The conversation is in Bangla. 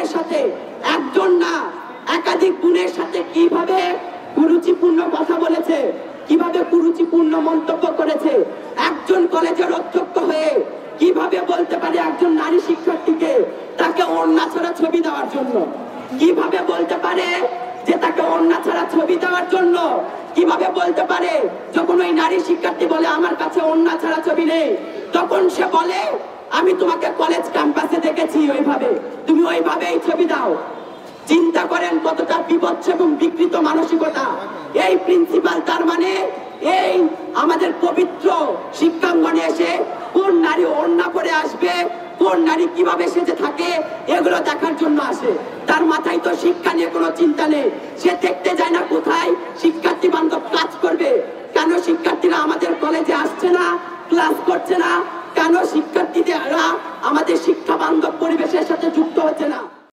বোনের সাথে, একজন না একাধিক বোনের সাথে কিভাবে কুরুচিপূর্ণ কথা বলেছে, কিভাবে কুরুচিপূর্ণ মন্তব্য করেছে। একজন কলেজের অধ্যক্ষ হয়ে কিভাবে বলতে পারে একজন নারী শিক্ষার্থীকে তাকে ওড়না ছাড়া ছবি দেওয়ার জন্য? কিভাবে বলতে পারে যে তাকে ওড়না ছাড়া ছবি দেওয়ার জন্য? কিভাবে বলতে পারে যখন ওই নারী শিক্ষার্থী বলে আমার কাছে ওড়না ছাড়া ছবি নেই, তখন সে বলে আমি তোমাকে কলেজ ক্যাম্পাসে দেখেছি, ওইভাবে তুমি ওইভাবেই ছবি দাও। চিন্তা করেন কতটা বিভৎস এবং বিকৃত মানসিকতা। এই প্রিন্সিপাল তার মানে এই আমাদের পবিত্র শিক্ষাঙ্গনে এসে কোন নারী ওড়না পরে আসবে, কোন নারী কিভাবে সেজে থাকে, এগুলো দেখার জন্য আসে। তার মাথায় তো শিক্ষা নিয়ে কোনো চিন্তা নেই। সে দেখতে যায় না কোথায় শিক্ষার্থী বান্ধব কাজ করবে। কেন শিক্ষার্থীরা আমাদের কলেজে আসছে না, ক্লাস করছে না? কেন শিক্ষার্থীরা আমাদের শিক্ষা বান্ধব পরিবেশের সাথে যুক্ত হচ্ছে না?